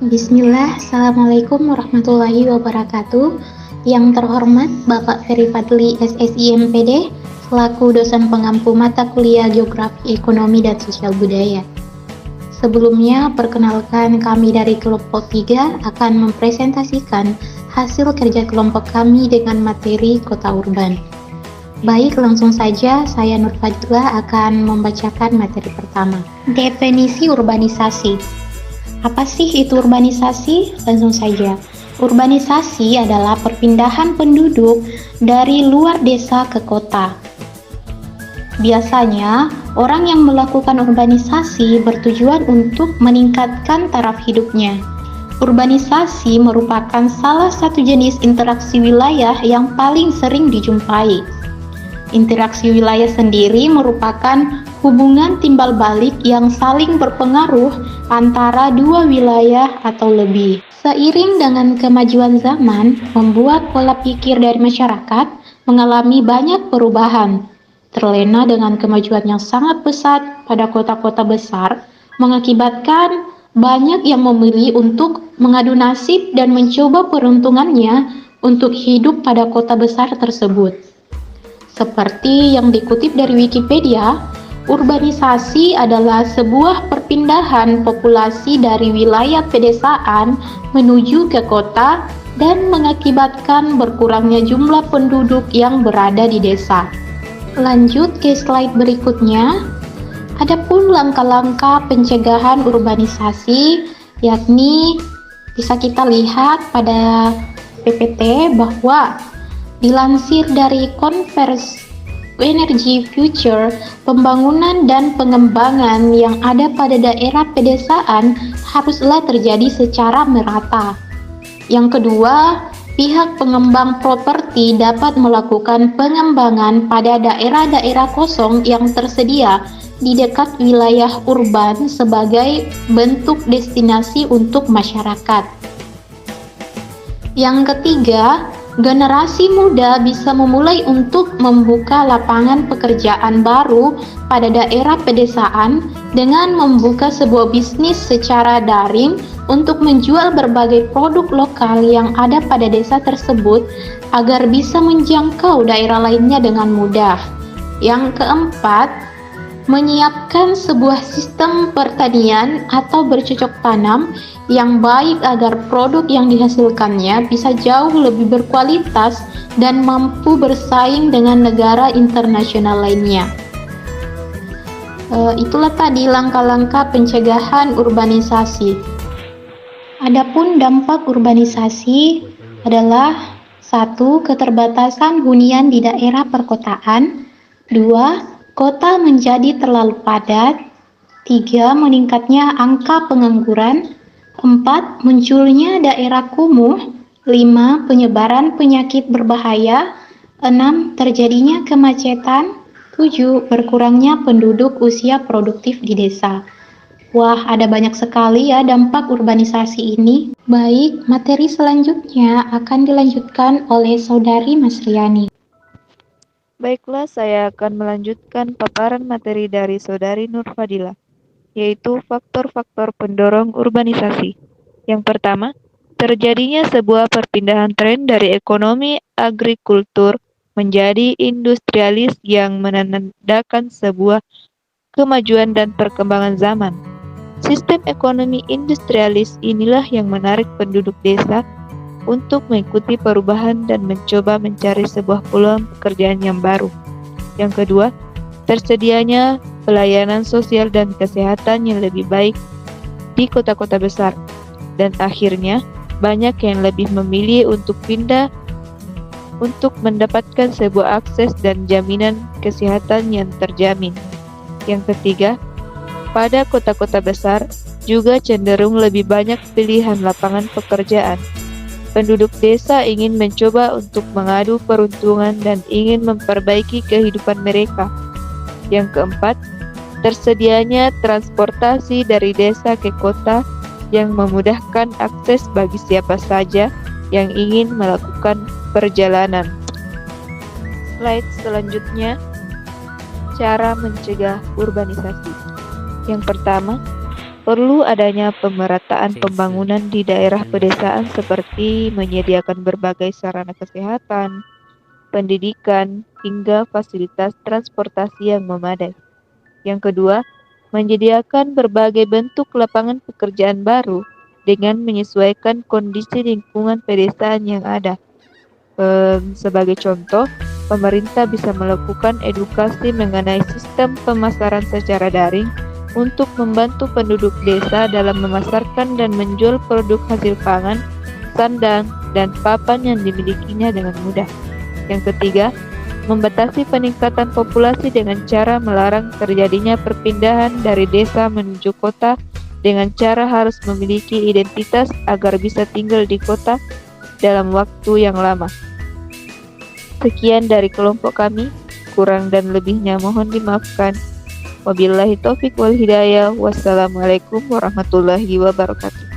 Bismillah, Assalamualaikum warahmatullahi wabarakatuh. Yang terhormat Bapak Ferry Fadli SSI MPD, selaku dosen pengampu mata kuliah Geografi Ekonomi dan Sosial Budaya. Sebelumnya, perkenalkan kami dari kelompok 3 akan mempresentasikan hasil kerja kelompok kami dengan materi kota urban. Baik, langsung saja saya Nur Fadila akan membacakan materi pertama. Definisi urbanisasi. Apa sih itu urbanisasi? Langsung saja. Urbanisasi adalah perpindahan penduduk dari luar desa ke kota. Biasanya, orang yang melakukan urbanisasi bertujuan untuk meningkatkan taraf hidupnya. Urbanisasi merupakan salah satu jenis interaksi wilayah yang paling sering dijumpai. Interaksi wilayah sendiri merupakan hubungan timbal balik yang saling berpengaruh antara dua wilayah atau lebih. Seiring dengan kemajuan zaman, membuat pola pikir dari masyarakat mengalami banyak perubahan. Terlena dengan kemajuan yang sangat pesat pada kota-kota besar, mengakibatkan banyak yang memilih untuk mengadu nasib dan mencoba peruntungannya untuk hidup pada kota besar tersebut. Seperti yang dikutip dari Wikipedia, urbanisasi adalah sebuah perpindahan populasi dari wilayah pedesaan menuju ke kota dan mengakibatkan berkurangnya jumlah penduduk yang berada di desa. Lanjut ke slide berikutnya. Adapun langkah-langkah pencegahan urbanisasi, yakni bisa kita lihat pada PPT bahwa dilansir dari Converge Energy Future, pembangunan dan pengembangan yang ada pada daerah pedesaan haruslah terjadi secara merata. Yang kedua, pihak pengembang properti dapat melakukan pengembangan pada daerah-daerah kosong yang tersedia di dekat wilayah urban sebagai bentuk destinasi untuk masyarakat. Yang ketiga, generasi muda bisa memulai untuk membuka lapangan pekerjaan baru pada daerah pedesaan dengan membuka sebuah bisnis secara daring untuk menjual berbagai produk lokal yang ada pada desa tersebut agar bisa menjangkau daerah lainnya dengan mudah. Yang keempat, menyiapkan sebuah sistem pertanian atau bercocok tanam yang baik agar produk yang dihasilkannya bisa jauh lebih berkualitas dan mampu bersaing dengan negara internasional lainnya. Itulah tadi langkah-langkah pencegahan urbanisasi. Adapun dampak urbanisasi adalah 1. Keterbatasan hunian di daerah perkotaan. 2. Kota menjadi terlalu padat. 3. Meningkatnya angka pengangguran. 4. Munculnya daerah kumuh. 5. Penyebaran penyakit berbahaya. 6. Terjadinya kemacetan. 7. Berkurangnya penduduk usia produktif di desa. Wah, ada banyak sekali ya dampak urbanisasi ini. Baik, materi selanjutnya akan dilanjutkan oleh Saudari Masriani. Baiklah, saya akan melanjutkan paparan materi dari Saudari Nur Fadila, yaitu faktor-faktor pendorong urbanisasi. Yang pertama, terjadinya sebuah perpindahan tren dari ekonomi agrikultur menjadi industrialis yang menandakan sebuah kemajuan dan perkembangan zaman. Sistem ekonomi industrialis inilah yang menarik penduduk desa untuk mengikuti perubahan dan mencoba mencari sebuah peluang pekerjaan yang baru. Yang kedua, tersedianya pelayanan sosial dan kesehatan yang lebih baik di kota-kota besar. Dan akhirnya, banyak yang lebih memilih untuk pindah untuk mendapatkan sebuah akses dan jaminan kesehatan yang terjamin. Yang ketiga, pada kota-kota besar juga cenderung lebih banyak pilihan lapangan pekerjaan. Penduduk desa ingin mencoba untuk mengadu peruntungan dan ingin memperbaiki kehidupan mereka. Yang keempat, tersedianya transportasi dari desa ke kota yang memudahkan akses bagi siapa saja yang ingin melakukan perjalanan. Slide selanjutnya, cara mencegah urbanisasi. Yang pertama, Perlu adanya pemerataan pembangunan di daerah pedesaan seperti menyediakan berbagai sarana kesehatan, pendidikan, hingga fasilitas transportasi yang memadai. Yang kedua, menyediakan berbagai bentuk lapangan pekerjaan baru dengan menyesuaikan kondisi lingkungan pedesaan yang ada. Sebagai contoh, pemerintah bisa melakukan edukasi mengenai sistem pemasaran secara daring untuk membantu penduduk desa dalam memasarkan dan menjual produk hasil pangan, sandang, dan papan yang dimilikinya dengan mudah. Yang ketiga, membatasi peningkatan populasi dengan cara melarang terjadinya perpindahan dari desa menuju kota dengan cara harus memiliki identitas agar bisa tinggal di kota dalam waktu yang lama. Sekian dari kelompok kami, kurang dan lebihnya mohon dimaafkan. Wabillahi taufik wal hidayah. Wassalamualaikum warahmatullahi wabarakatuh.